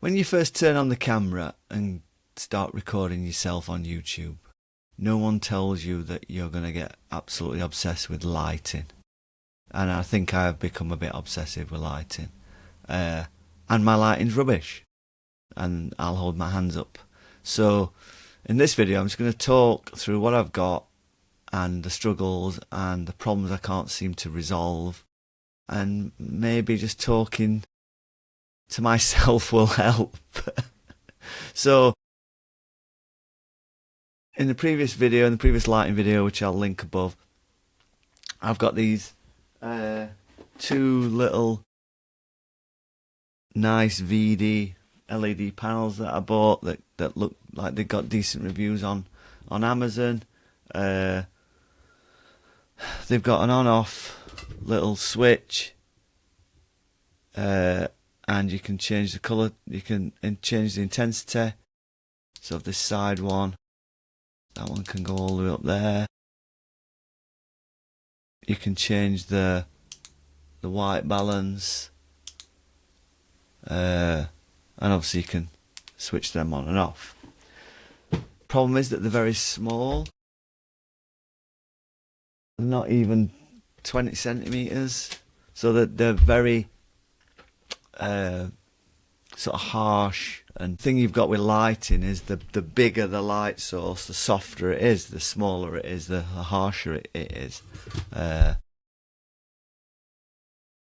When you first turn on the camera and start recording yourself on YouTube, no one tells you that you're going to get absolutely obsessed with lighting. And I think I have become a bit obsessive with lighting. And my lighting's rubbish. And I'll hold my hands up. So in this video I'm just going to talk through what I've got and the struggles and the problems I can't seem to resolve. And maybe just talking to myself will help. So in the previous video, in the previous lighting video, which I'll link above, I've got these two little nice VD LED panels that I bought that look like they got decent reviews on Amazon. They've got an on-off little switch, and you can change the colour, you can change the intensity. So this side one, that one can go all the way up there. You can change the white balance, and obviously you can switch them on and off. Problem is that they're very small, not even 20 centimeters, so that they're very sort of harsh. And the thing you've got with lighting is the bigger the light source, the softer it is, the smaller it is, the harsher it is.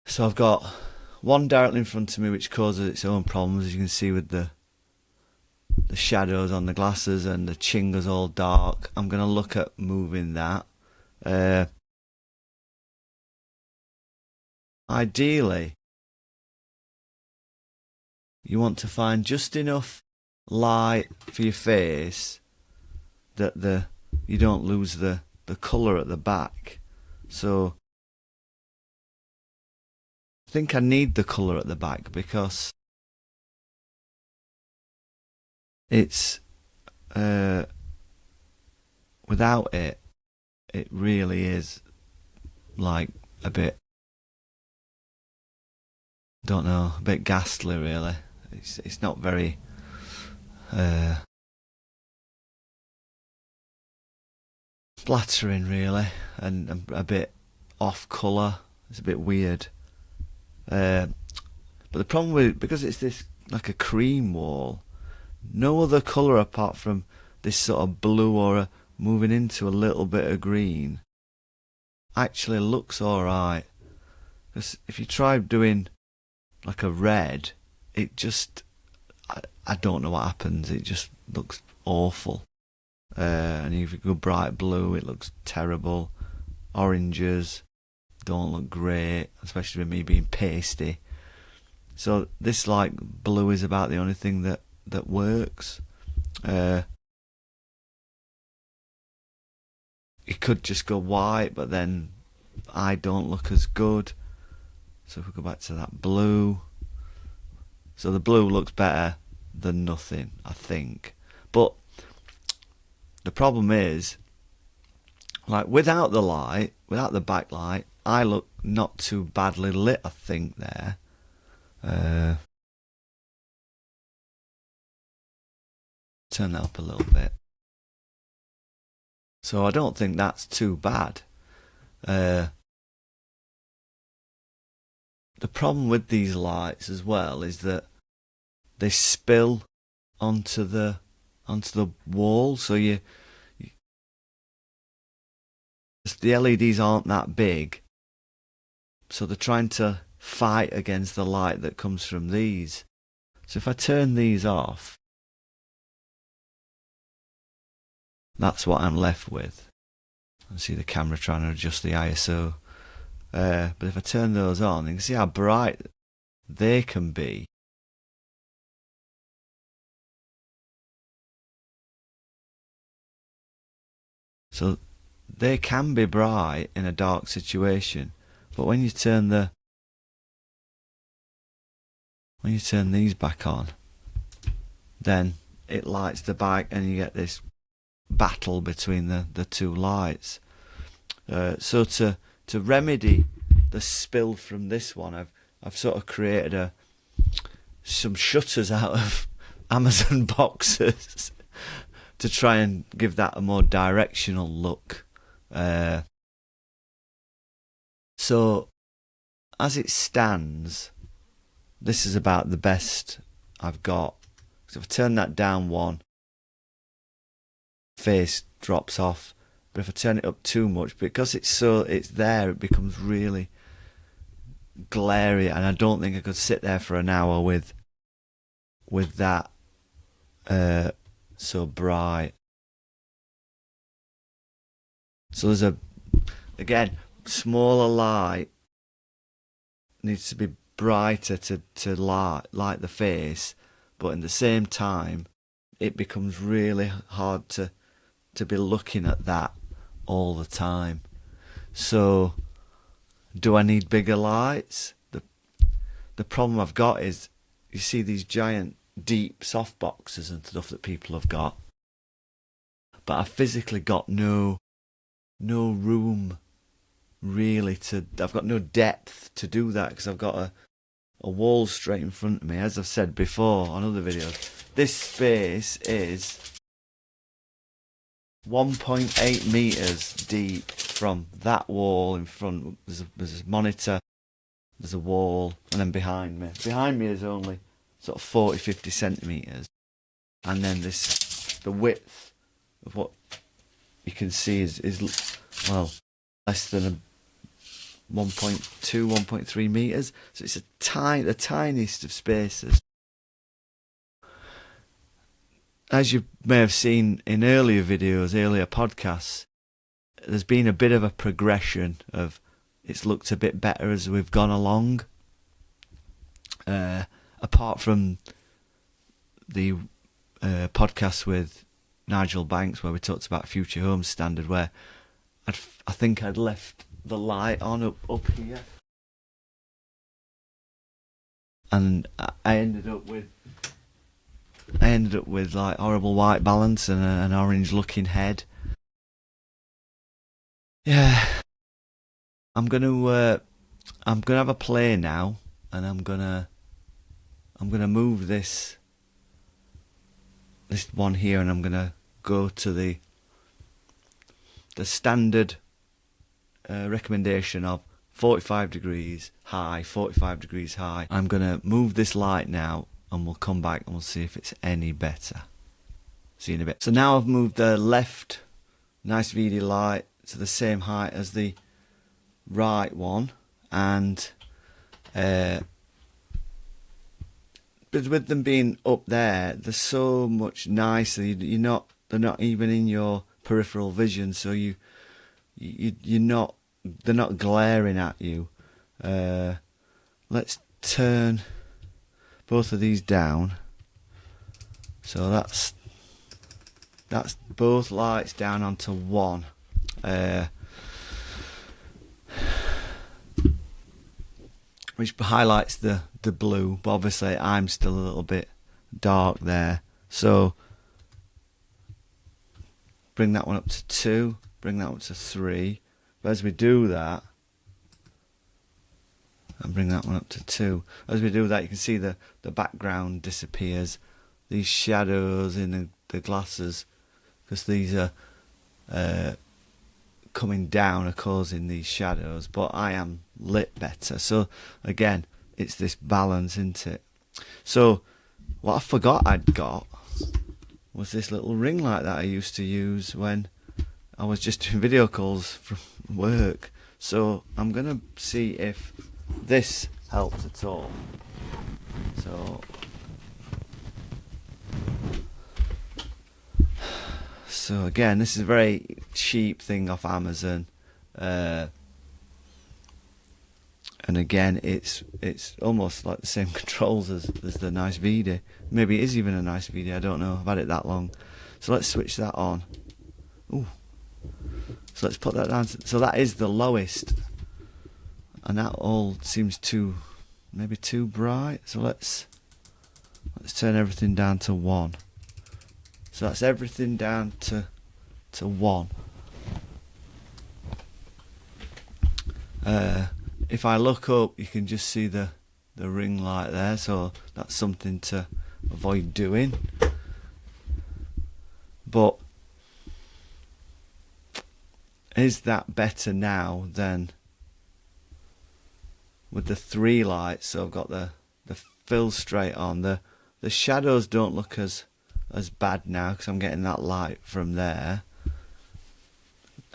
So I've got one directly in front of me which causes its own problems, as you can see with the shadows on the glasses and the chinga's all dark. I'm going to look at moving that. Ideally, you want to find just enough light for your face that you don't lose the colour at the back. So I think I need the colour at the back because it's without it really is like a bit, don't know, a bit ghastly really. It's not very flattering really, and a bit off colour. It's a bit weird. But the problem with it, because it's this like a cream wall, no other colour apart from this sort of blue or moving into a little bit of green actually looks alright. Because if you try doing like a red, it just, I don't know what happens, it just looks awful. And if you go bright blue, it looks terrible. Oranges don't look great, especially with me being pasty. So this like blue is about the only thing that works. You could just go white, but then I don't look as good. So if we go back to that blue, so the blue looks better than nothing, I think. But the problem is, like without the light, without the backlight, I look not too badly lit, I think, there. Turn that up a little bit. So I don't think that's too bad. The problem with these lights as well is that they spill onto the wall, so the LEDs aren't that big, so they're trying to fight against the light that comes from these. So if I turn these off, that's what I'm left with. I see the camera trying to adjust the ISO. But if I turn those on, you can see how bright they can be. So they can be bright in a dark situation, but when you turn these back on, then it lights the back and you get this battle between the two lights. So to remedy the spill from this one, I've sort of created a some shutters out of Amazon boxes to try and give that a more directional look. So as it stands, this is about the best I've got. So if I turn that down one, face drops off. But if I turn it up too much, because it's there, it becomes really glary, and I don't think I could sit there for an hour with that so bright. So there's again, smaller light needs to be brighter to light the face, but in the same time it becomes really hard to be looking at that all the time. So do I need bigger lights? The problem I've got is, you see these giant deep soft boxes and stuff that people have got, but I've physically got no room really I've got no depth to do that, because I've got a wall straight in front of me. As I've said before on other videos, this space is 1.8 meters deep from that wall in front. There's a monitor, there's a wall, and then behind me is only sort of 40-50 centimeters, and then the width of what you can see is well less than 1.2, 1.3 meters. So it's the tiniest of spaces. As you may have seen in earlier videos, earlier podcasts, there's been a bit of a progression of, it's looked a bit better as we've gone along. Apart from the podcast with Nigel Banks where we talked about Future Home Standard, where I think I'd left the light on up here, and I ended up with like horrible white balance and an orange looking head. Yeah, I'm gonna have a play now, and I'm gonna move this one here, and I'm gonna go to the standard recommendation of 45 degrees high, 45 degrees high. I'm gonna move this light now, and we'll come back and we'll see if it's any better. See you in a bit. So now I've moved the left nice VD light to the same height as the right one, and but with them being up there, they're so much nicer. They're not even in your peripheral vision, so they're not glaring at you. Let's turn both of these down. So that's both lights down onto one. Which highlights the blue, but obviously I'm still a little bit dark there. So bring that one up to 2, bring that up to 3. But as we do that, and bring that one up to 2, as we do that, you can see the background disappears. These shadows in the glasses, because these are coming down, are causing these shadows, but I am lit better. So again, it's this balance, isn't it? So what I forgot I'd got was this little ring light that I used to use when I was just doing video calls from work. So I'm gonna see if this helps at all. So again, this is a very cheap thing off Amazon, and again, it's almost like the same controls as the nice VD. Maybe it is even a nice VD. I don't know. I've had it that long. So let's switch that on. Ooh. So let's put that down. So that is the lowest, and that all seems maybe too bright. So let's turn everything down to 1. So that's everything down to 1. If I look up, you can just see the ring light there, so that's something to avoid doing. But is that better now than with the 3 lights? So I've got the fill straight on. The shadows don't look as bad now because I'm getting that light from there.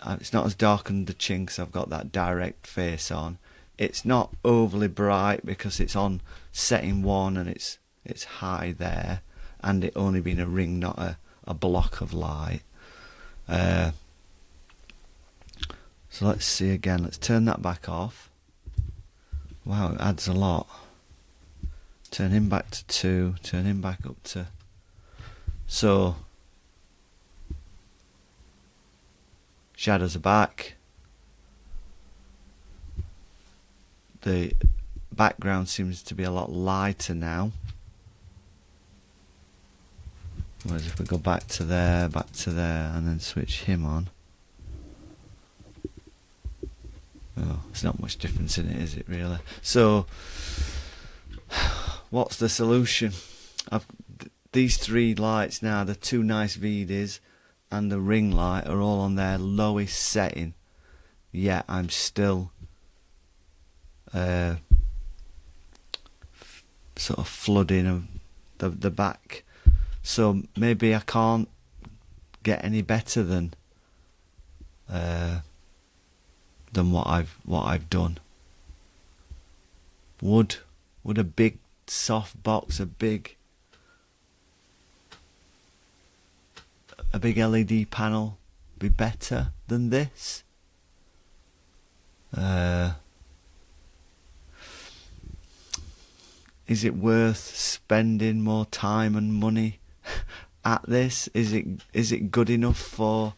It's not as dark under the chin because I've got that direct face on. It's not overly bright because it's on setting 1 and it's high there, and it only being a ring, not a block of light. So let's see again. Let's turn that back off. Wow, it adds a lot. Turn him back to 2. Turn him back up to... So shadows are back. The background seems to be a lot lighter now. Whereas if we go back to there, and then switch him on. Oh, there's not much difference in it, is it really? So, what's the solution? These 3 lights now, the 2 nice VDs and the ring light are all on their lowest setting. Yet I'm still sort of flooding of the back. So maybe I can't get any better than what I've done. Would a big soft box, a big LED panel be better than this? Is it worth spending more time and money at this? Is it good enough for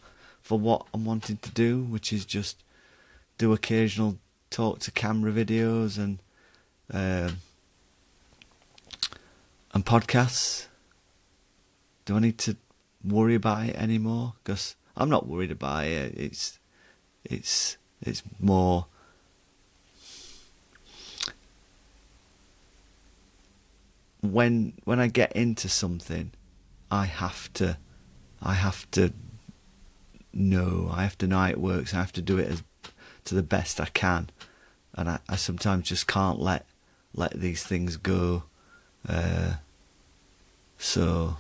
what I'm wanting to do, which is just do occasional talk to camera videos and podcasts? Do I need to worry about it anymore? Because I'm not worried about it. It's more when I get into something, I have to know how it works. I have to do it to the best I can, and I sometimes just can't let these things go. So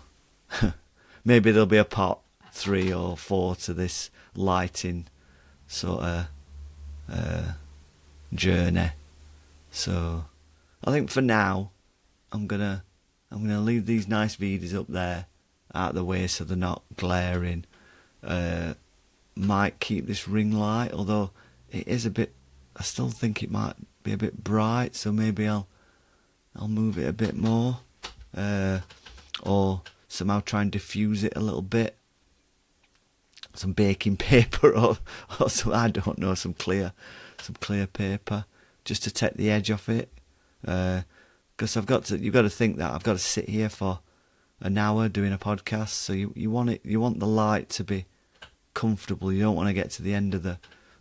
maybe there'll be a part 3 or 4 to this lighting sort of journey. So I think for now I'm gonna leave these nice videos up there out of the way so they're not glaring. Might keep this ring light, although it is a bit, I still think it might be a bit bright, so maybe I'll move it a bit more, or somehow try and diffuse it a little bit. Some baking paper or some, I don't know, some clear paper just to take the edge off it. Because you've got to think that I've got to sit here for an hour doing a podcast, so you want the light to be comfortable. You don't want to get to the end of the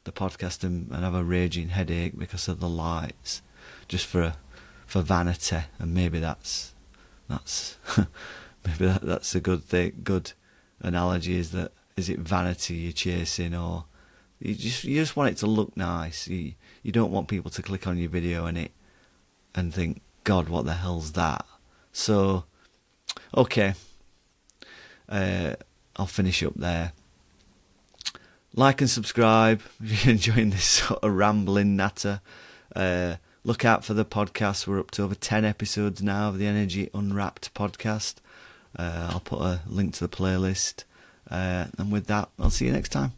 podcast and have a raging headache because of the lights, just for vanity. And maybe that's maybe that's a good thing. Good analogy is it vanity you're chasing, or you just want it to look nice. You don't want people to click on your video and think, God, what the hell's that? So, okay, I'll finish up there. Like and subscribe if you're enjoying this sort of rambling natter. Look out for the podcast. We're up to over 10 episodes now of the Energy Unwrapped podcast. I'll put a link to the playlist. And with that, I'll see you next time.